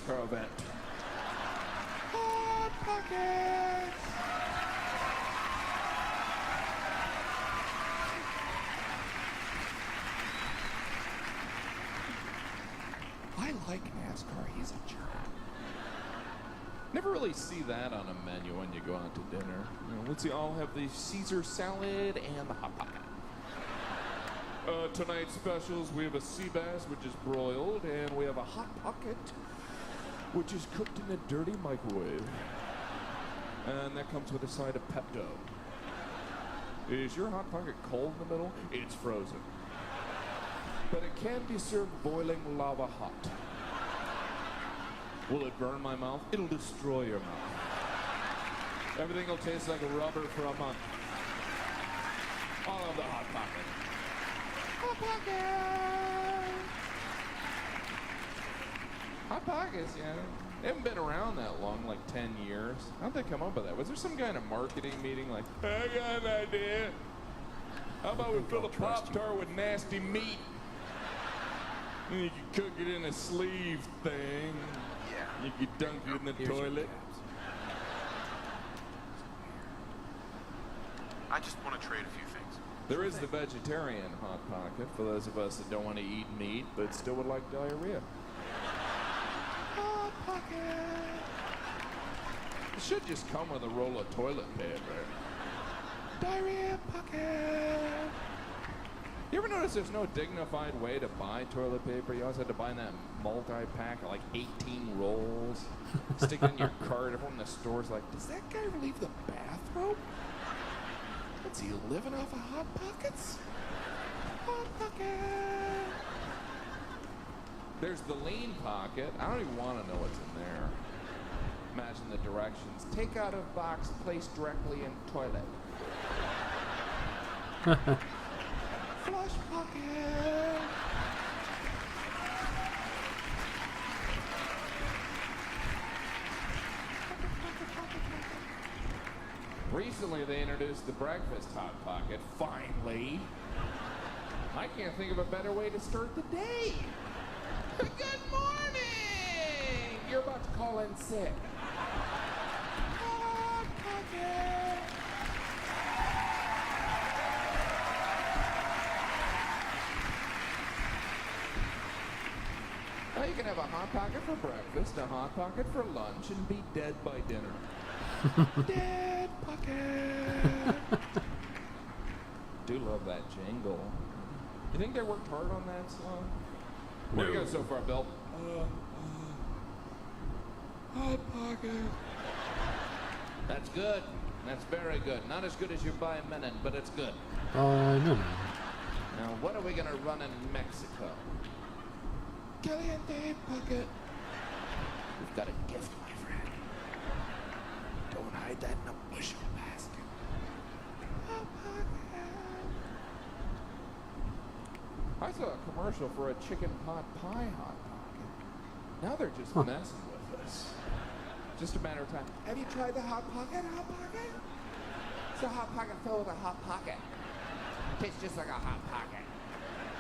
NASCAR event. Hot Pockets! I like NASCAR. He's a jerk. Never really see that on a menu when you go out to dinner. You know, let's see, I'll have the Caesar salad and the Hot Pocket. Tonight's specials, we have a sea bass, which is broiled, and we have a Hot Pocket, which is cooked in a dirty microwave. And that comes with a side of Pepto. Is your Hot Pocket cold in the middle? It's frozen. But it can be served boiling lava hot. Will it burn my mouth? It'll destroy your mouth. Everything will taste like a rubber for a month. All of the Hot Pocket. Hot Pocket! Hot Pockets, yeah. They haven't been around that long, like 10 years. How'd they come up with that? Was there some kind of marketing meeting like, I got an idea. How about we fill a Pop-Tart with nasty meat? And you can cook it in a sleeve thing. Yeah. You can dunk it in the toilet. I just want to trade a few things. There is the vegetarian Hot Pocket for those of us that don't want to eat meat but still would like diarrhea. Hot Pocket. It should just come with a roll of toilet paper. Diarrhea Pocket. You ever notice there's no dignified way to buy toilet paper? You always had to buy that multi-pack of like 18 rolls, stick it in your cart. Everyone in the store's like, does that guy leave the bathroom? What's he living off of Hot Pockets? Hot Pocket. There's the lean pocket. I don't even want to know what's in there. Imagine the directions. Take out of box, place directly in toilet. Flush pocket. Recently, they introduced the breakfast Hot Pocket. Finally. I can't think of a better way to start the day. Good morning! You're about to call in sick. Hot Pocket. Well, you can have a Hot Pocket for breakfast, a Hot Pocket for lunch, and be dead by dinner. Dead Pocket. Do love that jingle. You think they worked hard on that song? What do you got so far, Bill? Hot Pocket. That's good. That's very good. Not as good as your By a Minute, but it's good. No. Now, what are we going to run in Mexico? Caliente Pocket. We've got a gift, my friend. Don't hide that in a bushel basket. Hot Pocket. I saw a commercial for a chicken pot pie Hot Pocket. Now they're just messing with us. Just a matter of time. Have you tried the Hot Pocket? Hot Pocket? It's a Hot Pocket filled with a Hot Pocket. Tastes just like a Hot Pocket.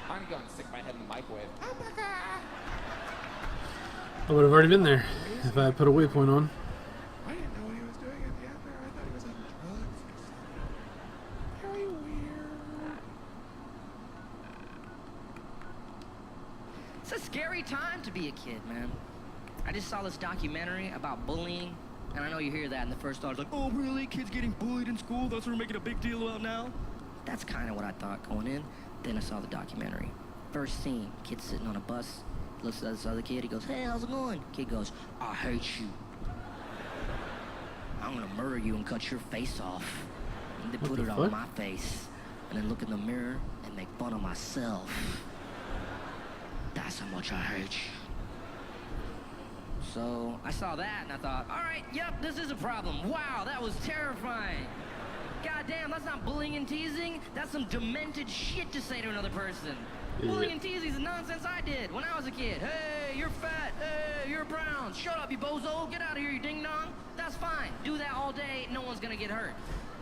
I'm going to stick my head in the microwave. Hot Pocket! I would have already been there if I had put a waypoint on. I didn't know what he was doing at the end there. I thought he was on drugs or something. Very weird. It's a scary time to be a kid, man. I just saw this documentary about bullying, and I know you hear that in the first thought. It's like, oh, really? Kids getting bullied in school? That's what we're making a big deal about now? That's kind of what I thought going in. Then I saw the documentary. First scene, kid sitting on a bus, looks at this other kid, he goes, hey, how's it going? Kid goes, I hate you. I'm gonna murder you and cut your face off. And then put it on my face, and then look in the mirror and make fun of myself. That's how much I hate you. So I saw that and I thought, all right, yep, this is a problem. Wow, that was terrifying. God damn, that's not bullying and teasing. That's some demented shit to say to another person. Yeah. Bullying and teasing is the nonsense I did when I was a kid. Hey, you're fat. Hey, you're brown. Shut up, you bozo. Get out of here, you ding-dong. That's fine. Do that all day. No one's gonna get hurt.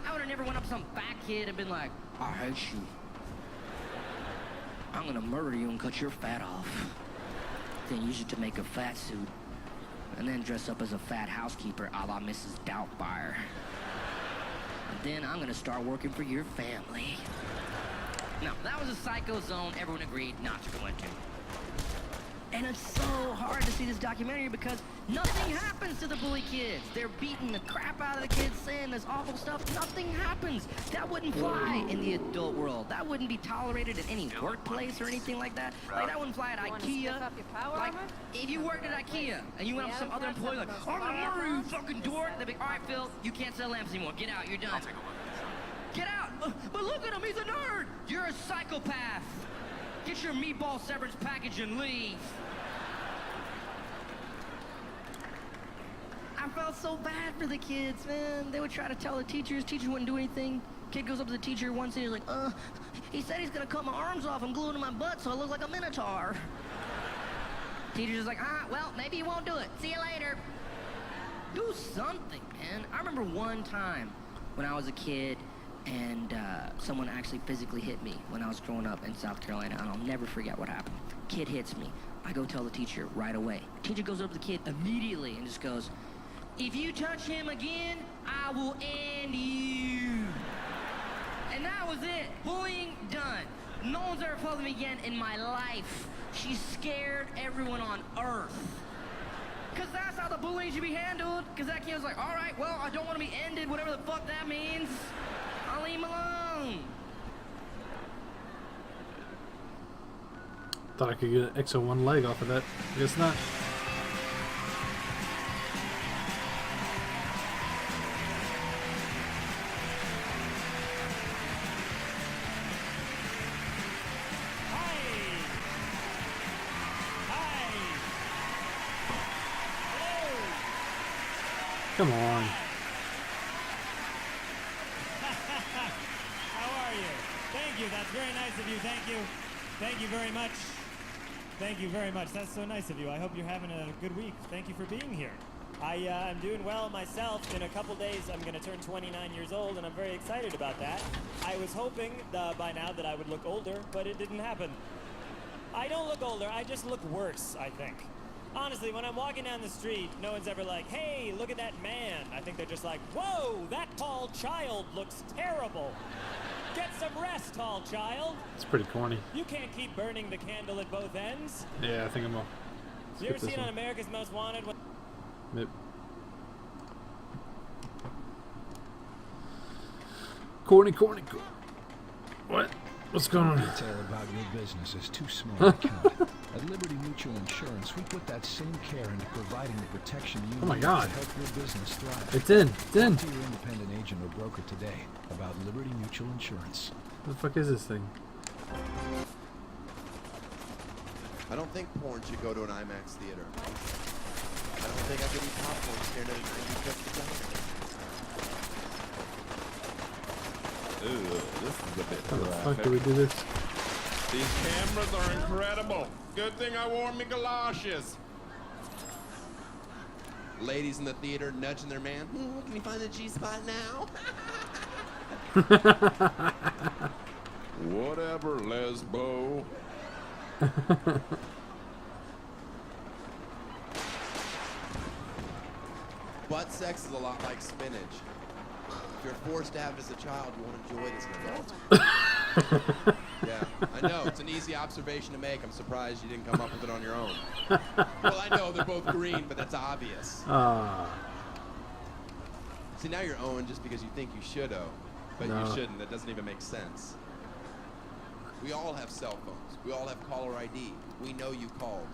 I would have never went up to some fat kid and been like, I hate you. I'm gonna murder you and cut your fat off. Then use it to make a fat suit. and then dress up as a fat housekeeper a la Mrs. Doubtfire. And then I'm gonna start working for your family. No, that was a psycho zone everyone agreed not to go into. And it's so hard to see this documentary because nothing happens to the bully kids. They're beating the crap out of the kids, saying this awful stuff. Nothing happens. That wouldn't fly in the adult world. That wouldn't be tolerated in any workplace or anything like that. Like, that wouldn't fly at IKEA. Like, if you worked at IKEA and you went up to some other employee like, I'm gonna murder you, fucking dork. They'd be, all right, Phil, you can't sell lamps anymore. Get out, you're done. I'll take a look. Get out! But look at him, he's a nerd! You're a psychopath! Get your meatball severance package and leave! I felt so bad for the kids, man. They would try to tell the teachers wouldn't do anything. Kid goes up to the teacher once and he's like, he said he's gonna cut my arms off and glue it to my butt so I look like a minotaur. Teacher's just like, well, maybe you won't do it. See you later. Do something, man. I remember one time when I was a kid and someone actually physically hit me when I was growing up in South Carolina, and I'll never forget what happened. Kid hits me. I go tell the teacher right away. Teacher goes up to the kid immediately and just goes, if you touch him again, I will end you. And that was it. Bullying done. No one's ever pulled me again in my life. She scared everyone on earth. Because that's how the bullying should be handled. Because that kid was like, all right, well, I don't want to be ended, whatever the fuck that means. I'll leave him alone. Thought I could get an extra one leg off of that. I guess not. Come on. How are you? Thank you. That's very nice of you. Thank you. Thank you very much. Thank you very much. That's so nice of you. I hope you're having a good week. Thank you for being here. I'm doing well myself. In a couple days, I'm going to turn 29 years old, and I'm very excited about that. I was hoping by now that I would look older, but it didn't happen. I don't look older. I just look worse, I think. Honestly, when I'm walking down the street, no one's ever like, hey, look at that man. I think they're just like, whoa, that tall child looks terrible. Get some rest, tall child. It's pretty corny. You can't keep burning the candle at both ends. Yeah, I think I'm gonna. You ever seen on America's Most Wanted? Yep. Corny. What? What's going on? Detail about your business is too small to count. At Liberty Mutual Insurance, we put that same care into providing the protection you need to help your business thrive. It's in. Talk to your independent agent or broker today about Liberty Mutual Insurance. What the fuck is this thing? I don't think porn should go to an IMAX theater. I don't think I could eat popcorn staring at a 90-50 diner. Ooh, this is a bit How the graphic. fuck do we do this? These cameras are incredible. Good thing I wore me galoshes. Ladies in the theater nudging their man. Can you find the G-spot now? Whatever, lesbo. Butt sex is a lot like spinach. If you're forced to have it as a child, you won't enjoy it as an adult. Yeah, I know. It's an easy observation to make. I'm surprised you didn't come up with it on your own. Well, I know they're both green, but that's obvious. See, now you're owing just because you think you should owe, but you shouldn't. That doesn't even make sense. We all have cell phones. We all have caller ID. We know you called.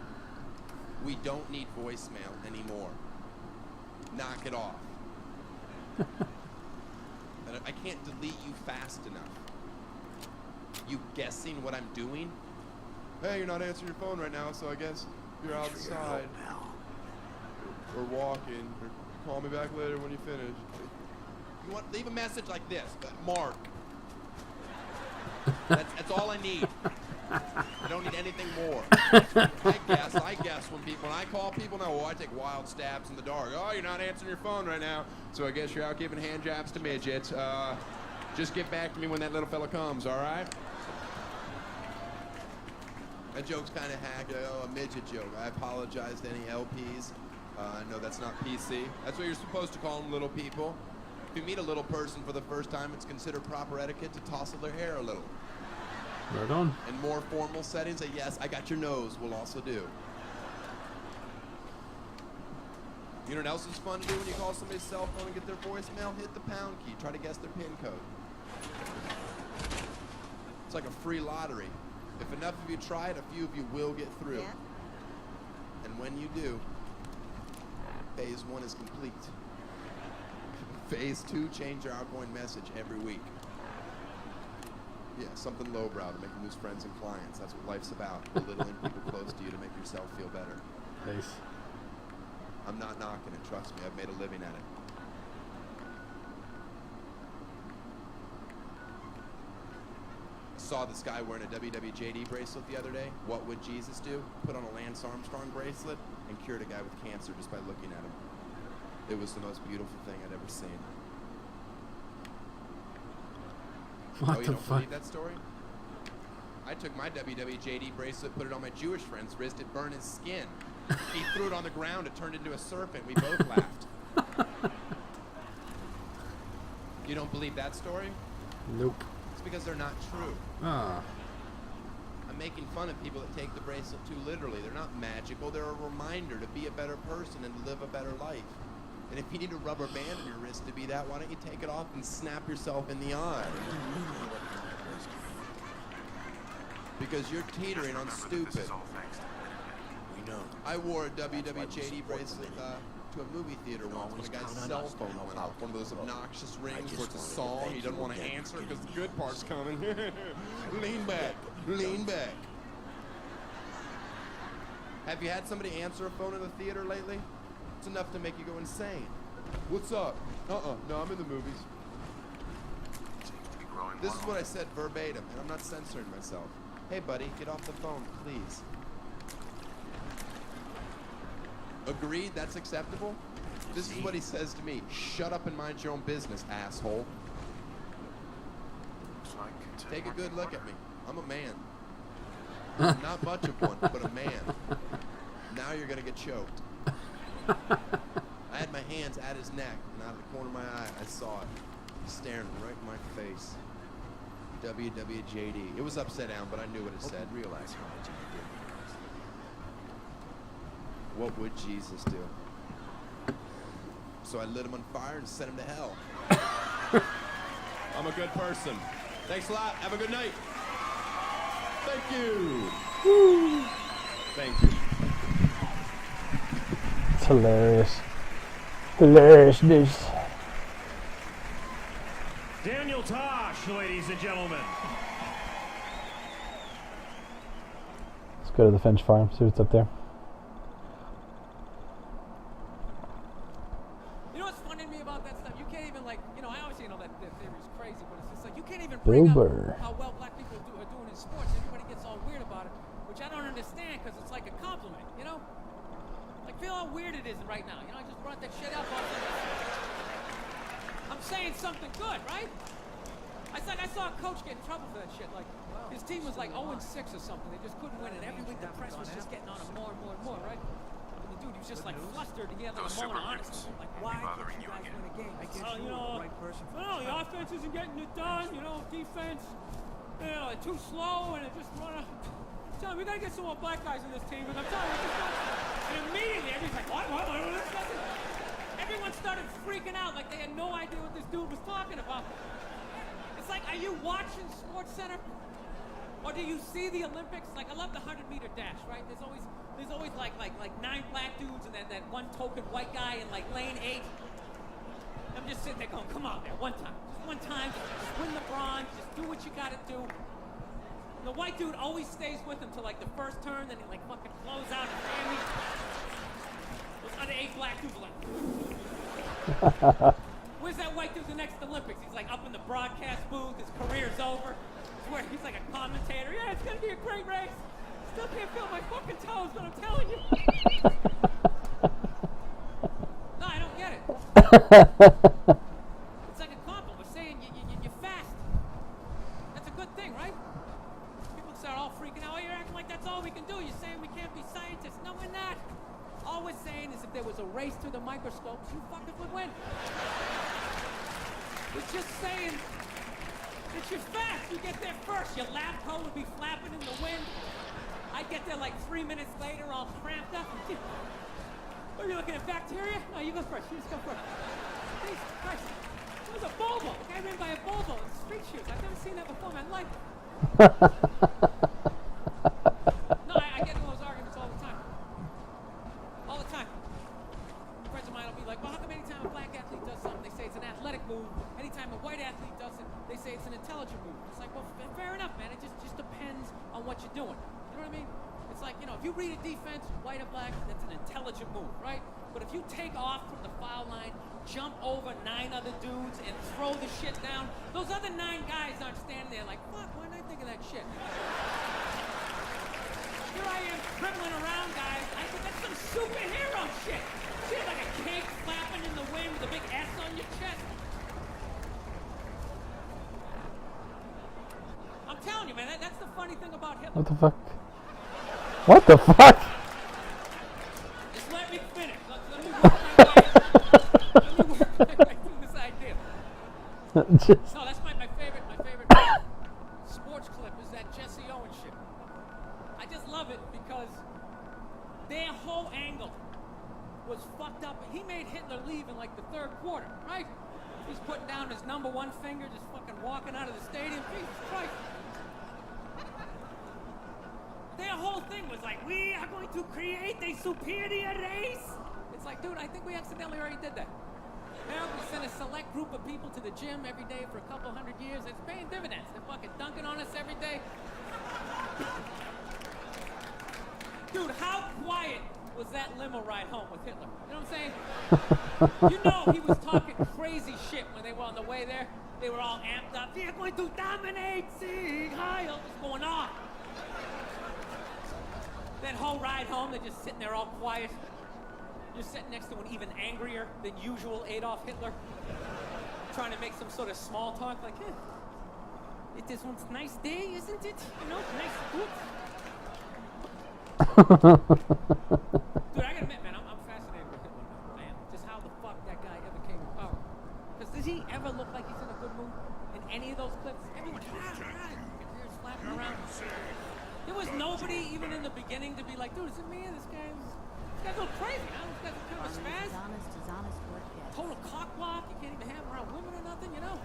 We don't need voicemail anymore. Knock it off. I can't delete you fast enough. You guessing what I'm doing? Hey, you're not answering your phone right now, so I guess you're outside. Or walking. Or call me back later when you finish. You want leave a message like this, Mark. That's all I need. I don't need anything more. I guess when I call people now, I take wild stabs in the dark. Oh, you're not answering your phone right now, so I guess you're out giving hand jobs to midgets. Just get back to me when that little fella comes, all right? That joke's kind of hack. A midget joke. I apologize to any LPs. No, that's not PC. That's what you're supposed to call them, little people. If you meet a little person for the first time, it's considered proper etiquette to tousle their hair a little. Right on. In more formal settings, a yes, I got your nose will also do. You know what else is fun to do when you call somebody's cell phone and get their voicemail? Hit the pound key. Try to guess their PIN code. It's like a free lottery. If enough of you try it, a few of you will get through. Yeah. And when you do, phase 1 is complete. Phase 2, change your outgoing message every week. Yeah, something lowbrow to make you lose friends and clients. That's what life's about. Belittling people close to you to make yourself feel better. Nice. I'm not knocking it, trust me. I've made a living at it. Saw this guy wearing a WWJD bracelet the other day. What would Jesus do? Put on a Lance Armstrong bracelet and cured a guy with cancer just by looking at him. It was the most beautiful thing I'd ever seen. What you the don't fuck? believe that story? I took my WWJD bracelet, put it on my Jewish friend's wrist, it burned his skin. He threw it on the ground, it turned into a serpent. We both laughed. You don't believe that story? Nope. It's because they're not true. Ah. I'm making fun of people that take the bracelet too literally. They're not magical. They're a reminder to be a better person and to live a better life. And if you need a rubber band on your wrist to be that, why don't you take it off and snap yourself in the eye? Because you're teetering on stupid. We know. I wore a WWJD bracelet to a movie theater once when a guy's cell phone went off. One of those obnoxious rings where it's a song, he doesn't want to answer because the good part's coming. Lean back, lean back. Have you had somebody answer a phone in the theater lately? It's enough to make you go insane. What's up? No, I'm in the movies. This is what I said verbatim, and I'm not censoring myself. Hey, buddy, get off the phone, please. Agreed? That's acceptable? This is what he says to me. Shut up and mind your own business, asshole. Take a good look at me. I'm a man. Not much of one, but a man. Now you're gonna get choked. I had my hands at his neck, and out of the corner of my eye, I saw it. Staring right in my face. WWJD. It was upside down, but I knew what it said. Realize how much I did. What would Jesus do? So I lit him on fire and sent him to hell. I'm a good person. Thanks a lot. Have a good night. Thank you. Woo. Thank you. It's hilarious. Hilariousness. Daniel Tosh, ladies and gentlemen. Let's go to the Finch farm, see what's up there. You know what's funny to me about that stuff? You can't even, like, you know, I obviously know that theory is crazy, but it's just like, you can't even bring up how well black people are doing in sports. Everybody gets all weird about it, which I don't understand, because it's like a compliment, you know? Like, feel how weird it is right now. You know, I just brought that shit up. I'm saying something good, right? I saw a coach get in trouble for that shit. Like, his team was like 0-6 or something. They just couldn't win it. Every week the press was just getting on him more and more and more, right? And the dude, he was just like flustered. He had like a moment of honesty. Like, why can't you guys win a game? You know, the offense isn't getting it done. You know, defense, you know, they're too slow and it just run up. I'm telling you, we gotta get some more black guys in this team. And I'm telling you, it's just not. And immediately, everybody's like, what? Everyone started freaking out like they had no idea what this dude was talking about. It's like, are you watching Sports Center? Or do you see the Olympics? Like, I love the 100-meter dash, right? There's always like 9 black dudes and then that one token white guy in like lane 8. I'm just sitting there going, come on, man, one time. Just one time, just win the bronze, just do what you gotta do. The white dude always stays with him till like the first turn, then he like fucking blows out his family. Those other 8 black dudes are like, where's that white dude the next Olympics? He's like up in the broadcast booth, his career's over. He's like a commentator. Yeah, it's gonna be a great race. Still can't feel my fucking toes, but I'm telling you. No, I don't get it. It's like a compliment saying you're fast. That's a good thing, right? People start all freaking out. Oh, you're acting like that's all we can do. You're saying we can't be scientists. No, we're not. All we're saying is if there was was a race to the microscopes, you fuckers would win. It's just saying, it's your fast. You get there first. Your lab coat would be flapping in the wind. I'd get there like 3 minutes later, all cramped up. What are you looking at, bacteria? No, you go first. You just go first. Jesus Christ. It was a Volvo. A guy ran by a Volvo in street shoes. I've never seen that before in my life. No, I get in those arguments all the time. All the time. Friends of mine will be like, well, how come anytime a black athlete does something, they say it's an athletic move. Anytime a white athlete does it, they say it's an intelligent move. It's like, well, fair enough, man. It just depends on what you're doing. You know what I mean? It's like, if you read a defense, white or black, that's an intelligent move, right? But if you take off from the foul line, jump over 9 other dudes, and throw the shit down, those other 9 guys aren't standing there like, fuck, why didn't I think of that shit? Here I am dribbling around, guys. I think that's some superhero shit. Shit like a cake flapping in the wind with a big S on your chest. I'm telling you, man, that's the funny thing about Hitler. What the fuck? What the fuck? Just let me finish. Let me work my way. Let me work my way through this idea. No, that's my favorite sports clip is that Jesse Owens shit. I just love it because their whole angle was fucked up. He made Hitler leave in like the 3rd quarter, right? He's putting down his number 1 finger, just fucking walking out of the stadium. Jesus Christ. Their whole thing was like, we are going to create a superior race. It's like, dude, I think we accidentally already did that. Now we send a select group of people to the gym every day for a couple 100 years. It's paying dividends. They're fucking dunking on us every day. Dude, how quiet was that limo ride home with Hitler? You know what I'm saying? You know he was talking crazy shit when they were on the way there. They were all amped up. They're going to dominate. Sieg Heil. What's going on? That whole ride home, they're just sitting there all quiet. You're sitting next to an even angrier than usual Adolf Hitler, trying to make some sort of small talk, like, this one's a nice day, isn't it? Nice food. Dude, I gotta admit, man, I'm fascinated with Hitler, man. Just how the fuck that guy ever came to power. Because does he ever look like he's in a good mood in any of those clips? Everyone, ears flapping around. There was nobody, even in the beginning, to be like, dude, is it me? This guy's going crazy, huh? This guy's kind of a spaz. Total cockblock. You can't even have him around women or nothing, you know?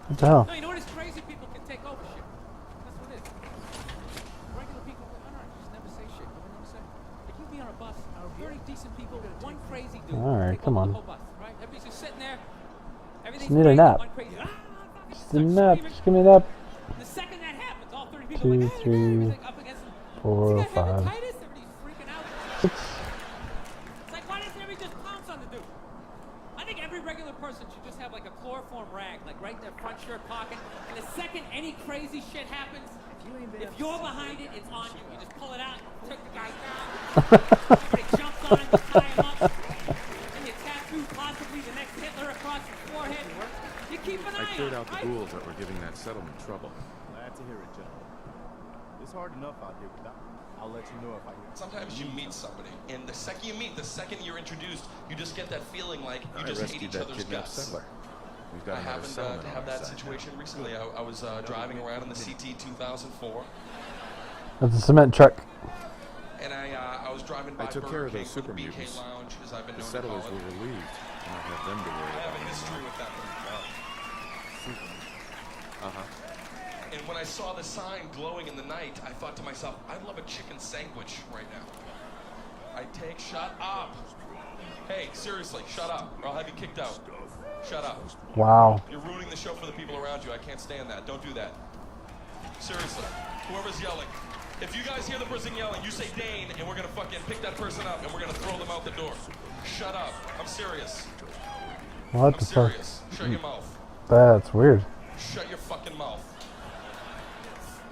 What the hell? No, you know what is crazy? People can take over shit. That's what it is. Regular people, I don't know, just never say shit. You know what I'm saying? Like, you be on a bus, very decent people, one crazy dude. Alright, take come over on. the whole bus, right? Everybody's just sitting there. Everything's Just need a crazy, nap. one crazy, Just a nap. Just give me a nap. The second that happens, all 30 people are 2, like, 3, up against him. 4, Is he got 5, hepatitis? Everybody's freaking out. 6. It's like, why doesn't everybody just pounce on the dude? I think every regular person should just have like a chloroform rag, like right in their front shirt pocket. And the second any crazy shit happens, if you're behind it, it's on you. You just pull it out, take the guy down. Everybody jumps on him, you tie him up. And you tattoo possibly the next Hitler across his forehead. You keep an eye on I cleared him, out the right? ghouls that were giving that settlement trouble. Glad to hear it, gentlemen. It's hard enough out here without. I'll let you know if I hear. Sometimes you meet somebody, and the second you meet, the second you're introduced, you just get that feeling like you I just hate rescued each that other's kidnapped guts. settler. We've I got another happened settlement to on have our that side situation now. recently. I was driving around in the CT 2004, That's a cement truck. and I was driving by I took care Burger of King those for the super BK mutants. Lounge, as I've been The known to settlers call were it. relieved to not have them to worry I have about a history anymore. with that one. And when I saw the sign glowing in the night, I thought to myself, I'd love a chicken sandwich right now. Shut up. Hey, seriously, shut up, or I'll have you kicked out. Shut up. Wow. You're ruining the show for the people around you. I can't stand that. Don't do that. Seriously, whoever's yelling. If you guys hear the person yelling, you say Dane, and we're gonna fucking pick that person up, and we're gonna throw them out the door. Shut up. I'm serious. What I'm the fuck? serious. Shut your mouth. That's weird. Shut your fucking mouth.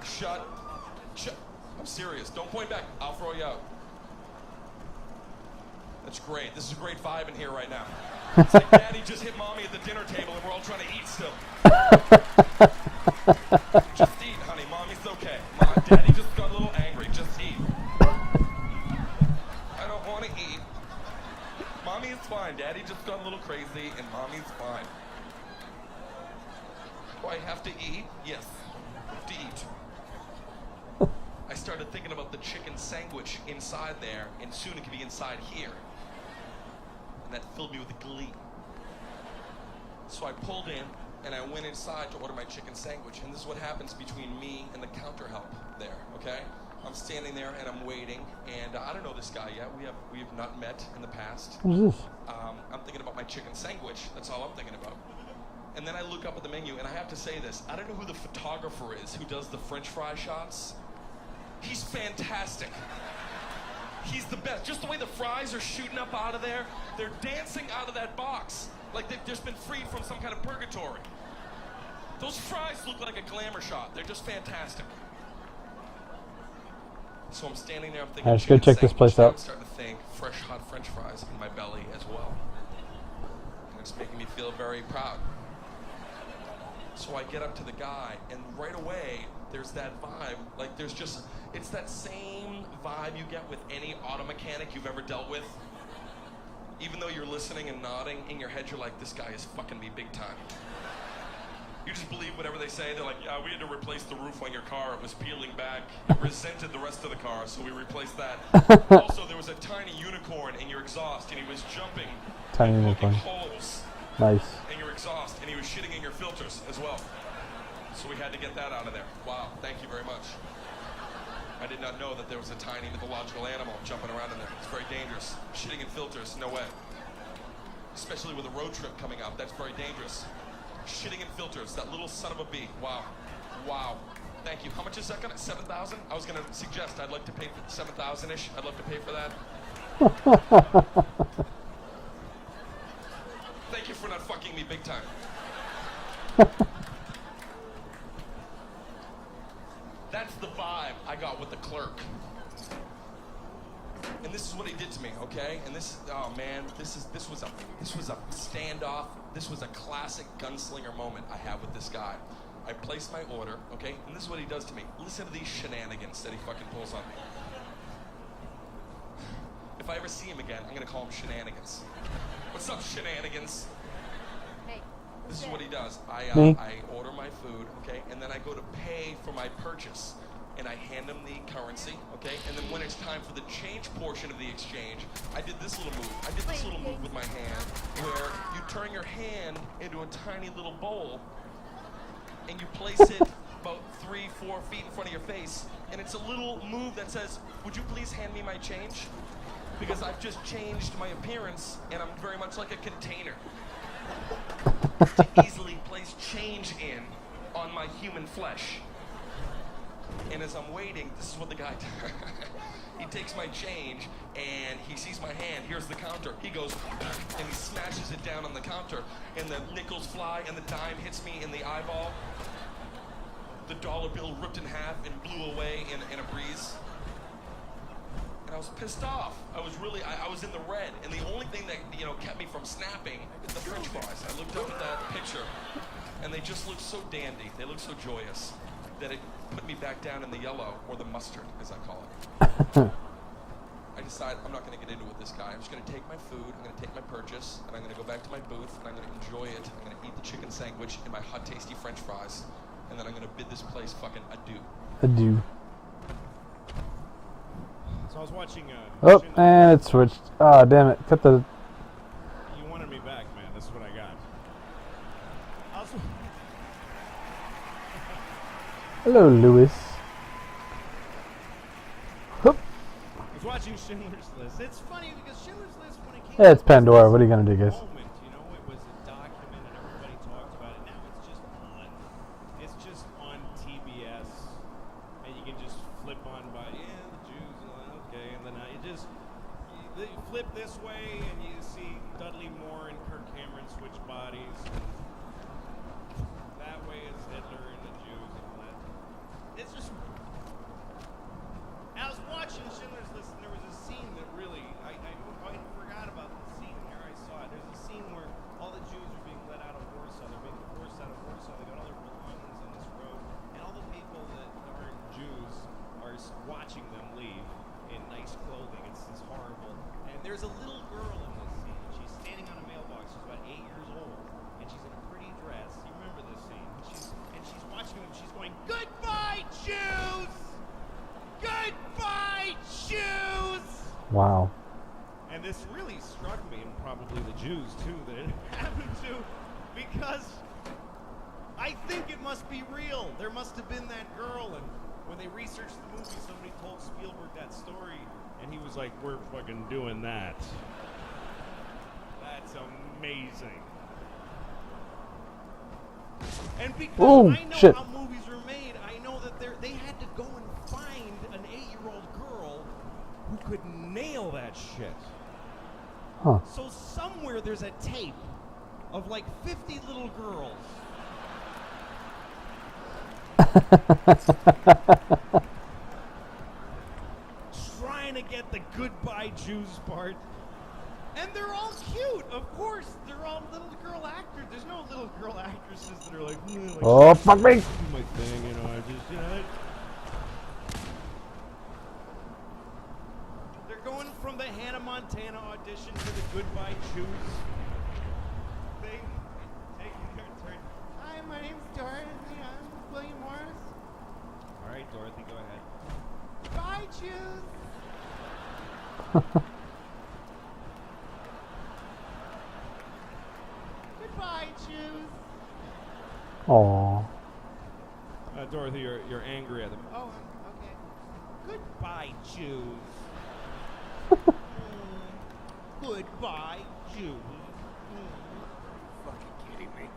Shut. I'm serious. Don't point back. I'll throw you out. That's great. This is a great vibe in here right now. It's like Daddy just hit Mommy at the dinner table and we're all trying to eat still. Just eat, honey. Mommy's okay. Daddy just got a little angry. Just eat. I don't want to eat. Mommy is fine. Daddy just got a little crazy, and Mommy's fine. Do I have to eat? Yes. I have to eat. I started thinking about the chicken sandwich inside there, and soon it could be inside here. And that filled me with glee. So I pulled in, and I went inside to order my chicken sandwich. And this is what happens between me and the counter help there, okay? I'm standing there, and I'm waiting, and I don't know this guy yet. We have not met in the past. What is this? I'm thinking about my chicken sandwich. That's all I'm thinking about. And then I look up at the menu, and I have to say this. I don't know who the photographer is who does the French fry shots. He's fantastic. He's the best. Just the way the fries are shooting up out of there, they're dancing out of that box like they've just been freed from some kind of purgatory. Those fries look like a glamour shot. They're just fantastic. So I'm standing there, I'm thinking, let's go check this place out. I'm starting to think fresh hot French fries in my belly as well. And it's making me feel very proud. So I get up to the guy, and right away, there's that vibe. Like, it's that same vibe you get with any auto mechanic you've ever dealt with. Even though you're listening and nodding, in your head you're like, this guy is fucking me big time. You just believe whatever they say. They're like, yeah, we had to replace the roof on your car. It was peeling back. It resented the rest of the car, so we replaced that. Also, there was a tiny unicorn in your exhaust, and he was jumping Tiny and unicorn. poking holes Nice. in your exhaust, and he was shitting in your filters as well. So we had to get that out of there. Wow, thank you very much. I did not know that there was a tiny mythological animal jumping around in there. It's very dangerous. Shitting in filters, no way. Especially with a road trip coming up, that's very dangerous. Shitting in filters, that little son of a bee. Wow. Wow. Thank you. How much is that gonna, 7,000? I was gonna suggest I'd like to pay for 7,000-ish. I'd love to pay for that. Thank you for not fucking me big time. That's the vibe I got with the clerk. And this is what he did to me, okay? And this, oh man, this was a standoff. This was a classic gunslinger moment I had with this guy. I placed my order, okay? And this is what he does to me. Listen to these shenanigans that he fucking pulls on me. If I ever see him again, I'm gonna call him Shenanigans. What's up, Shenanigans? Hey. This is what he does. I order my food, okay, and then I go to pay for my purchase, and I hand him the currency, okay, and then when it's time for the change portion of the exchange, I did this little move. I did this little move with my hand, where you turn your hand into a tiny little bowl, and you place it about 3-4 feet in front of your face, and it's a little move that says, "Would you please hand me my change? Because I've just changed my appearance, and I'm very much like a container to easily place change in on my human flesh." And as I'm waiting, this is what the guy does. He takes my change, and he sees my hand. Here's the counter. He goes, and he smashes it down on the counter, and the nickels fly, and the dime hits me in the eyeball. The dollar bill ripped in half and blew away in a breeze. And I was pissed off. I was in the red, and the only thing that kept me from snapping is the French fries. I looked up at that picture, and they just looked so dandy. They looked so joyous that it put me back down in the yellow, or the mustard, as I call it. I decided I'm not going to get into it with this guy. I'm just going to take my food, I'm going to take my purchase, and I'm going to go back to my booth, and I'm going to enjoy it. I'm going to eat the chicken sandwich and my hot, tasty French fries, and then I'm going to bid this place fucking adieu. Adieu. So I was watching. Oh, and it switched. Ah, damn it. Cut the. You wanted me back, man. This is what I got. Hello, Lewis. Hup. I was watching Schindler's List. It's funny because Schindler's List, when it came Yeah, it's Pandora. What are you gonna do, guys? moment, it was a document and everybody talked about it. Now it's just on TBS, and you can just flip on by the Jews, okay, and then you flip this way and you see Dudley Moore and Kirk Cameron switch bodies. That way is Hitler and the Jews and all that. It's just. I was watching Schindler's List, and there was a scene that really I forgot about the scene. Here I saw it. There's a scene where all the Jews are being let out of Warsaw. They're being forced out of Warsaw. They got all their belongings on this road, and all the people that aren't Jews are watching them leave in nice clothing. It's horrible. And there's a little girl in this scene. She's standing on a mailbox. She's about 8 years old, and she's in a pretty dress. You remember this scene? She's watching him. She's going, "Goodbye, Jews! Goodbye, Jews!" Wow. And this really struck me, and probably the Jews too, that it happened to, because I think it must be real. There must have been that girl, and when they researched the movie, somebody told Spielberg that story, and he was like, "We're fucking doing that." That's amazing. And because I know how movies are made, I know that they had to go and find an 8-year-old girl who could nail that shit. Huh. So somewhere there's a tape of like 50 little girls. Trying to get the goodbye Jews part. And they're all cute, of course. They're all little girl actors. There's no little girl actresses that are like, oh, fuck me! Do my thing, you know, I just, you know. They're going from the Hannah Montana audition to the Goodbye Jews thing. Taking their turn. Hi, my name's Dorothy. I'm William Morris. All right, Dorothy, go ahead. Bye, Jews. Goodbye, Jews. Aww. Dorothy, you're angry at them. Oh, okay. Goodbye, Jews. Goodbye, Jews. Fucking kidding me.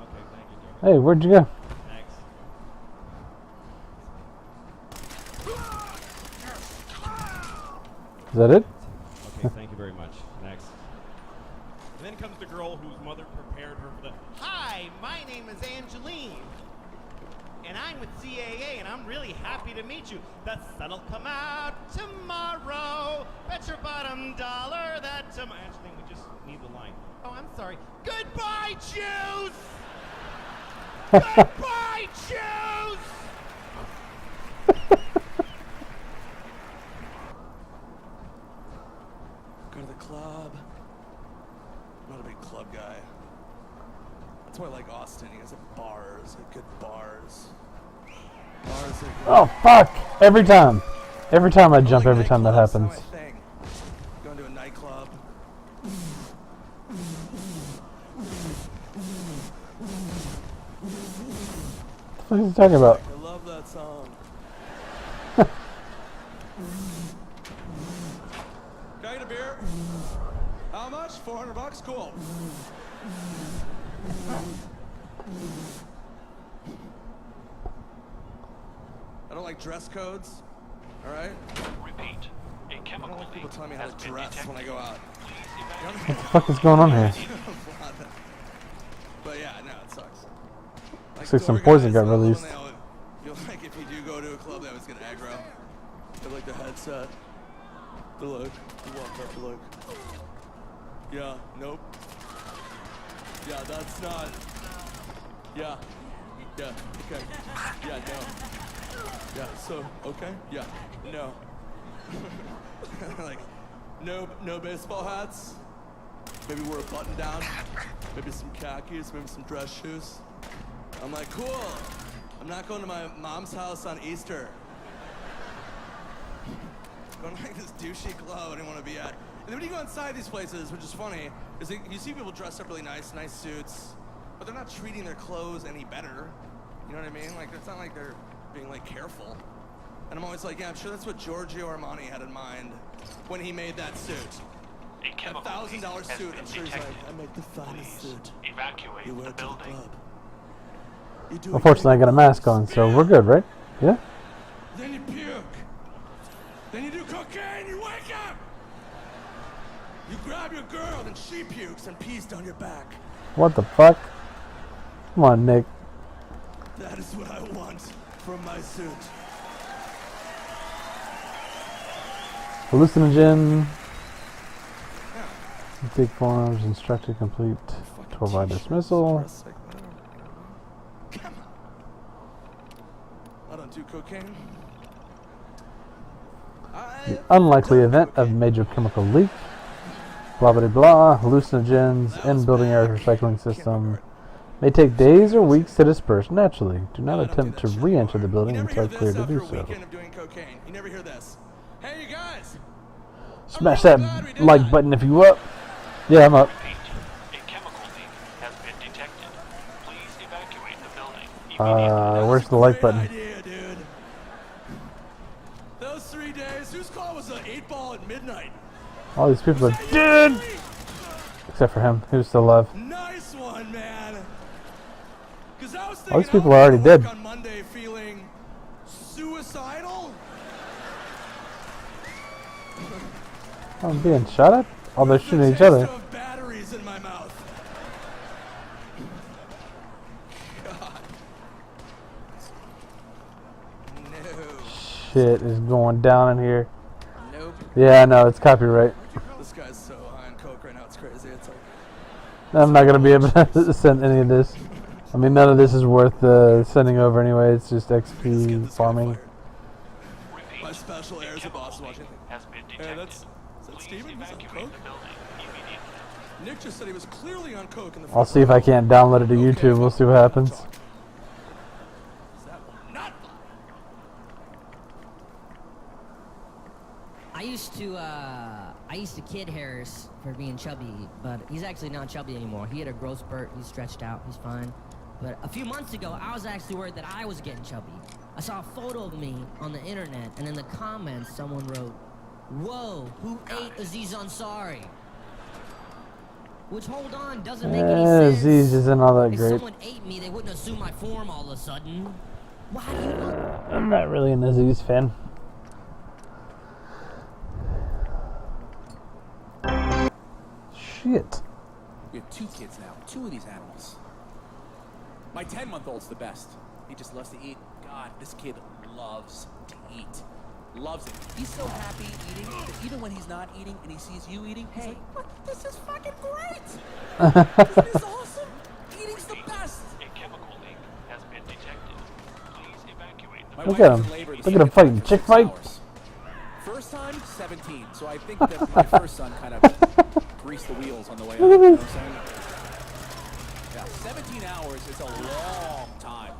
Okay, thank you, Dorothy. Hey, where'd you go? Next. Is that it? Okay, thank you very much. Next. And then comes the girl whose mother prepared her for the, "Hi, my name is Angeline. And I'm with CAA, and I'm really happy to meet you. The sun'll come out tomorrow. Bet your bottom dollar that tomorrow." Angeline, we just need the line. Oh, I'm sorry. Goodbye, Jews! Goodbye, Jews! Go to the club. I'm not a big club guy. That's why I like Austin. He has bars, good bars. Bars are Oh, fuck! Every time. Every time I jump, every time that happens. That's not my thing. Going to a nightclub. What the fuck is he talking about? I love that song. Can I get a beer? How much? $400? Cool. I don't like dress codes. All right. Repeat. A chemical I don't like people telling me how to dress when I go out. What the fuck is going on here? But yeah, no, it sucks. Looks like some poison got released. Feel like if you do go to a club, that was gonna aggro. They like the headset. The look. You walk up, the look. Yeah. Nope. Yeah, that's not. Yeah. Yeah. Okay. Yeah. No. Yeah. So okay. Yeah. No. Like, no baseball hats. Maybe wear a button down. Maybe some khakis. Maybe some dress shoes. I'm like, cool. I'm not going to my mom's house on Easter. Going to like this douchey club I didn't want to be at. And then when you go inside these places, which is funny, is that you see people dressed up really nice suits, but they're not treating their clothes any better. You know what I mean? Like, it's not like they're being like careful. And I'm always like, yeah, I'm sure that's what Giorgio Armani had in mind when he made that suit. A chemical $1,000 suit. I'm sure he's like, detected. I make the finest suit. Evacuate You wear the it to the building. club. You do Unfortunately, I got a mask on, so we're good, right? Yeah? Then you puke. Then you do cocaine, you wake up! You grab your girl, then she pukes and pees down your back. What the fuck? Come on, Nick. That is what I want from my suit. Hallucinogen. Big forms instructed complete 12-hour dismissal. Come on. I don't do cocaine. The unlikely event of major chemical leak. Blah blah blah. Hallucinogens in building air recycling system may take days or weeks to disperse naturally. Do not attempt to re-enter the building until cleared to do so. Weekend of doing cocaine. You never hear this. Hey, you guys. Smash that like button if you up. Yeah, I'm up. A chemical leak has been detected. Please evacuate the building. Where's the like button? Idea, dude. Those 3 days, whose call was an 8-ball at midnight? All these people are dead! Except for him, who's still alive. Nice one, man. I was All these people are already dead. On Monday feeling suicidal. I'm being shot at? Oh, they're shooting each other. Of batteries in my mouth. God. No. Shit is going down in here. Nope. Yeah, I know, it's copyright. This guy's so high on coke right now, it's crazy. It's like I'm not gonna be able to send any of this. I mean, none of this is worth sending over anyway. It's just XP farming. my special heirs of boss watching. Hey, that's Steven? He's on coke? Nick just said he was clearly on coke in the I'll see if I can't download it to YouTube. We'll see what happens. I used to kid Harris for being chubby, but he's actually not chubby anymore. He had a growth spurt, he's stretched out, he's fine. But a few months ago, I was actually worried that I was getting chubby. I saw a photo of me on the internet, and in the comments, someone wrote, "Whoa, who ate Aziz Ansari?" Which, hold on, doesn't make any sense. Aziz isn't all that If great. someone ate me, they wouldn't assume my form all of a sudden. Why do you know? I'm not really an Aziz fan. Shit. We have 2 kids now, 2 of these animals. My 10-month-old's the best. He just loves to eat. God, this kid loves to eat. Loves it. He's so happy eating that even when he's not eating and he sees you eating, he's like, "What? This is fucking great! This is awesome! Eating's the best!" A chemical leak has been detected. Please evacuate the Look at him. Look at him fighting. Chick fight. First time, 17. So I think that my first son kind of greased the wheels on the way up. You know what I'm saying? Yeah, 17 hours is a long time.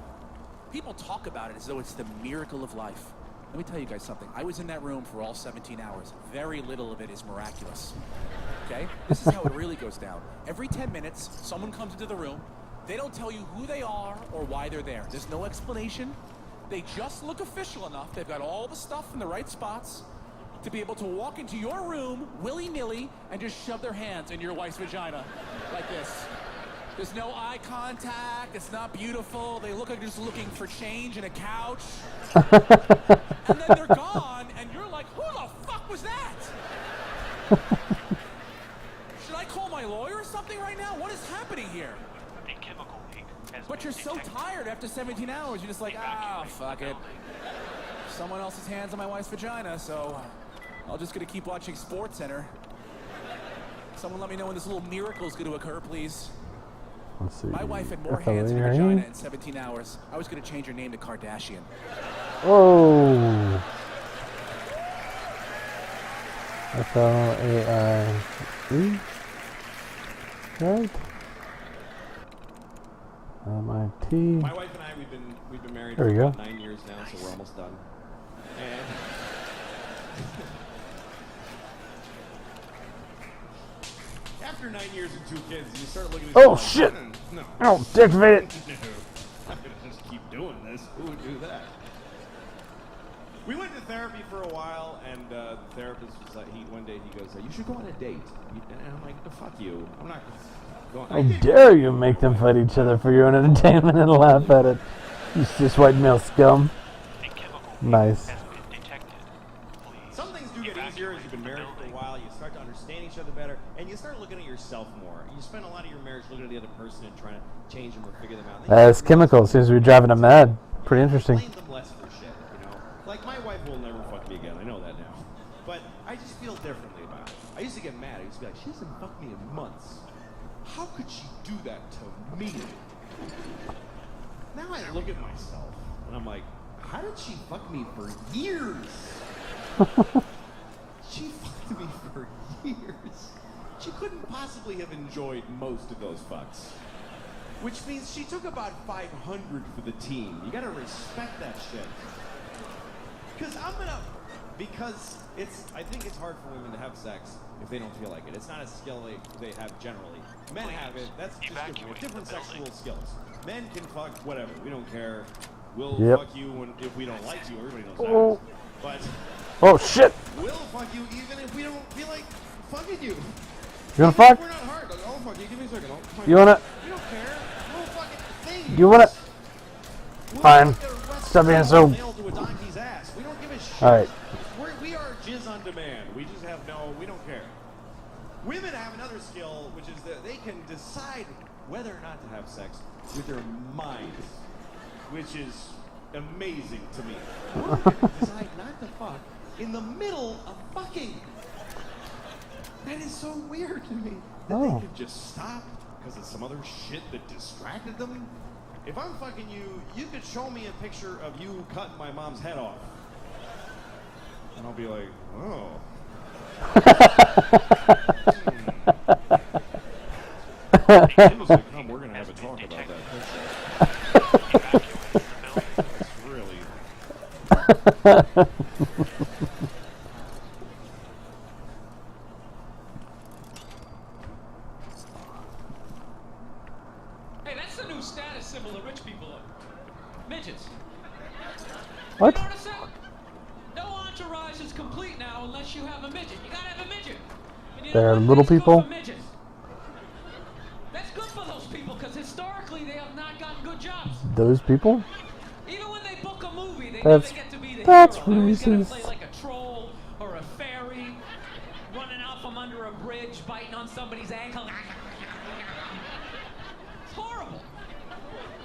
People talk about it as though it's the miracle of life. Let me tell you guys something. I was in that room for all 17 hours. Very little of it is miraculous. Okay? This is how it really goes down. Every 10 minutes, someone comes into the room. They don't tell you who they are or why they're there. There's no explanation. They just look official enough. They've got all the stuff in the right spots to be able to walk into your room willy-nilly and just shove their hands in your wife's vagina like this. There's no eye contact. It's not beautiful. They look like they're just looking for change in a couch. And then they're gone, and you're like, who the fuck was that? Should I call my lawyer or something right now? What is happening here? A chemical leak has But you're so tired after 17 hours. You're just like, fuck it. Someone else's hands on my wife's vagina, so I'm just going to keep watching SportsCenter. Someone let me know when this little miracle is going to occur, please. Let's see. My wife had more hands in her vagina in 17 hours. I was going to change her name to Kardashian. Whoa. FLAIE. Right? MIT. My wife and I, we've been married There we for go. about 9 years now, so we're almost done. And after 9 years and 2 kids, you start looking at Oh, like, shit! No. Oh, deactivate it! No. I'm gonna just keep doing this. Who would do that? We went to therapy for a while, and the therapist was like, one day he goes, "You should go on a date." And I'm like, "Fuck you! I'm not going." How dare you make them fight each other for your own entertainment and laugh at it? You cis white male scum. Nice. Some things do get easier as you've been married for a while. You start to understand each other better, and you start looking at yourself more. You spend a lot of your marriage looking at the other person and trying to change them or figure them out. This chemical seems to be driving him mad. Pretty interesting. Blame them less for shit, you know. Like my wife will never fuck me again. I know that now, but I just feel differently about it. I used to get mad. I used to be like, "She hasn't fucked me in months. How could she do that to me?" Now I look at myself and I'm like, how did she fuck me for years? She fucked me for years. she couldn't possibly have enjoyed most of those fucks. Which means she took about 500 for the team. You gotta respect that shit. Because I think it's hard for women to have sex if they don't feel like it. It's not a skill they have generally. Men have it. That's just different sexual skills. Men can fuck whatever. We don't care. We'll fuck you if we don't like you. Everybody knows that. But shit! We'll fuck you even if we don't feel like fucking you. You wanna fuck? We're not hard. Like, I'll fuck you. Give me a second. You wanna? We don't care. We'll fucking thing. You wanna? Fine. Stop being so. We don't give a shit. Alright. We are jizz on demand. We just have we don't care. Women have another skill, which is that they can decide whether or not to have sex with their minds, which is amazing to me. Women can decide not to fuck in the middle of fucking. That is so weird to me. That they could just stop because of some other shit that distracted them. If I'm fucking you, you could show me a picture of you cutting my mom's head off. And I'll be like, oh. Tim's like, come, we're going to have a talk about that. It's really... Hey, that's the new status symbol that rich people are. Midgets. What? You notice that? No entourage is complete now unless you have a midget. You gotta have a midget. And you know They're what? little That's good people? for midgets. That's good for those people because historically they have not gotten good jobs. Those people? Even when they book a movie, they That's- never get to be the that's hero. They always gotta racist. play like a troll or a fairy, running out from under a bridge, biting on somebody's ankle. It's horrible.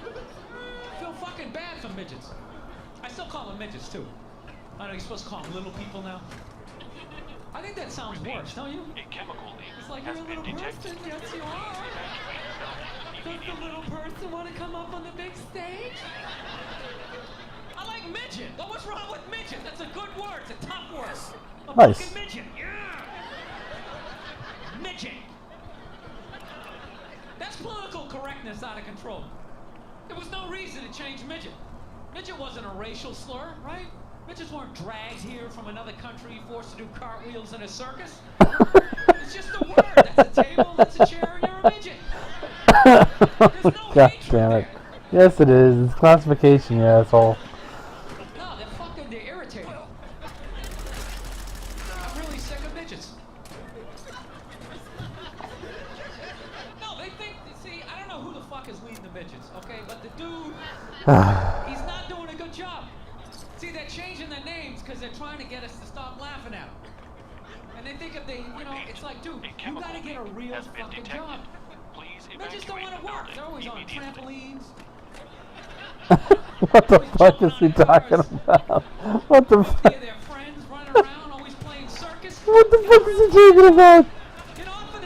I feel fucking bad for midgets. I still call them midgets too. I know you're supposed to call them little people now. I think that sounds worse, don't you? A chemical leak It's like has you're a been little detected. person, yes you are. Does the little person want to come up on the big stage? I like midget. Oh, what's wrong with midget? That's a good word. It's a tough word. A Nice. fucking midget. Yeah. Midget. That's political correctness out of control. There was no reason to change midget. Midget wasn't a racial slur, right? Midgets weren't dragged here from another country, forced to do cartwheels in a circus. It's just a word. That's a table, that's a chair, and you're a midget. God damn it. Yes, it is. It's classification, you asshole. No, they're irritating. I'm really sick of midgets. No, they think, see, I don't know who the fuck is leading the midgets, okay? But the dude, he's not doing a good job. See, they're changing their names because they're trying to get us to stop laughing at them. And they think if they, it's like, dude, you gotta get a real fucking job. Midgets don't want to work. They're always on trampolines. What the fuck is he talking about? What the fuck? Their friends running around, always playing circus. What the fuck is he talking about? Get off of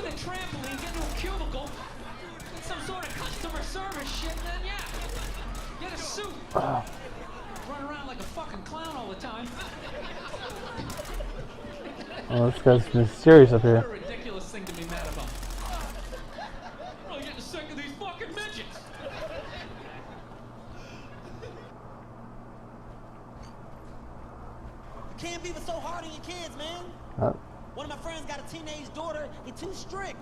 the trampoline, get into a cubicle, get some sort of customer service shit, and then get a suit. Run around like a fucking clown all the time. Oh, this guy's mysterious up here. What a ridiculous thing to be mad about. I'm getting sick of these fucking midgets. You can't be so hard on your kids, man. One of my friends got a teenage daughter. He's too strict.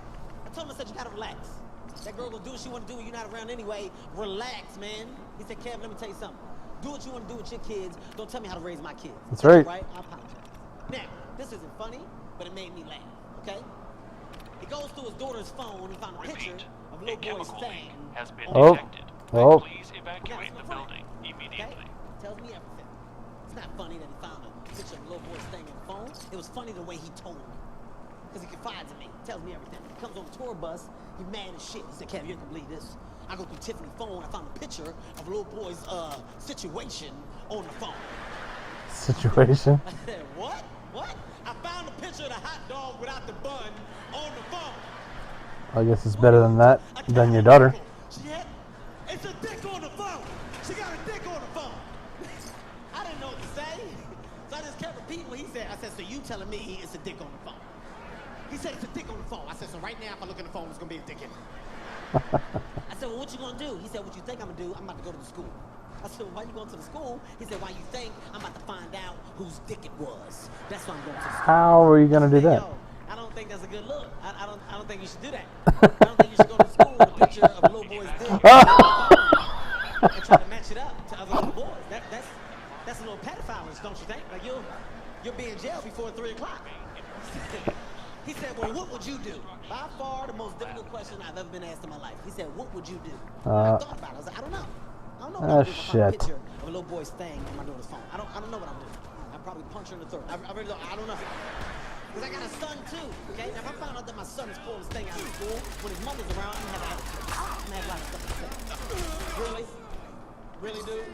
I told him, I said, you gotta relax. That girl gonna do what she wanna do when you're not around anyway. Relax, man. He said, Kev, let me tell you something. Do what you wanna do with your kids. Don't tell me how to raise my kids. That's right. Right? I apologize. Now, this isn't funny, but it made me laugh, okay? He goes through his daughter's phone and found a picture of a little boy's thing. Has been Oh. detected. Oh. Please evacuate the building immediately. Tells me everything. It's not funny that he found a picture of a little boy's thing in the phone. It was funny the way he told me. Because he confides in me. Tells me everything. He comes on the tour bus. He's mad as shit. He said, Kev, you can believe this. I go through Tiffany's phone. I found a picture of a little boy's situation on the phone. Situation? I said, what? What? I found a picture of the hot dog without the bun on the phone. I guess it's better than that, than your daughter. She had, it's a dick on the phone. She got a dick on the phone. I didn't know what to say. So I just kept repeating what he said. I said, so you telling me it's a dick on the phone? He said it's a dick on the phone. I said, so right now, if I look at the phone, it's gonna be a dick in it. I said, well, what you gonna do? He said, what you think I'm gonna do? I'm about to go to the school. I said, well, why you going to the school? He said, why you think? I'm about to find out whose dick it was. That's why I'm going to the school. How are you gonna do that? Yo, I don't think that's a good look. I don't think you should do that. I don't think you should go to school with a picture of a little boy's dick and try to match it up to other little boys. That's a little pedophile, don't you think? Like you'll be in jail before 3 o'clock. He said, well, what would you do? By far the most difficult question I've ever been asked in my life. He said, what would you do? I thought about it. I was like, I don't know. I don't know what I'm doing if I find a picture of a little boy's thing on my daughter's phone. I don't know what I'm doing. I'd probably punch her in the throat. I really don't. I don't know. Because I got a son too, okay? Now if I found out that my son is pulling this thing out of school, when his mother's around, I'm gonna have attitude. I'm gonna have a lot of stuff to say. Really? Really, dude?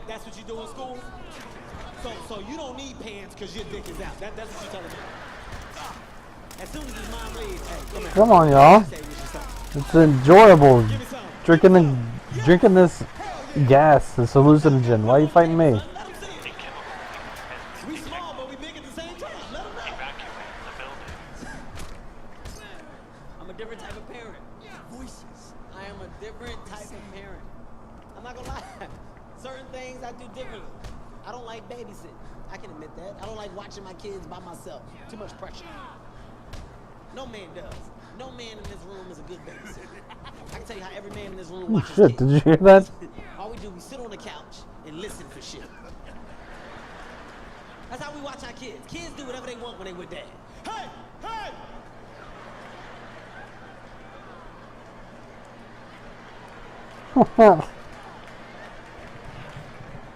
That's what you do in school? So you don't need pants because your dick is out. That's what you're telling me. As soon as his mom leaves, hey, Come on, y'all. It's enjoyable drinking this gas, this hallucinogen. Why are you fighting me? We small, but we big at the same time. Let them know. I'm a different type of parent. Voices. I am a different type of parent. I'm not gonna lie. Certain things I do differently. I don't like babysitting. I can admit that. I don't like watching my kids by myself. Too much pressure. No man does. No man in this room is a good babysitter. I can tell you how every man in this room watches Shit, kids. did you hear that? All we do, we sit on the couch and listen for shit. That's how we watch our kids. Kids do whatever they want when they with dad. Hey! Hey!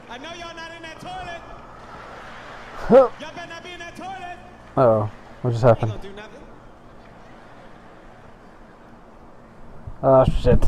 I know y'all not in that toilet. Y'all better not be in that toilet. Uh-oh. What just happened? Ain't gonna do nothing. Oh, shit.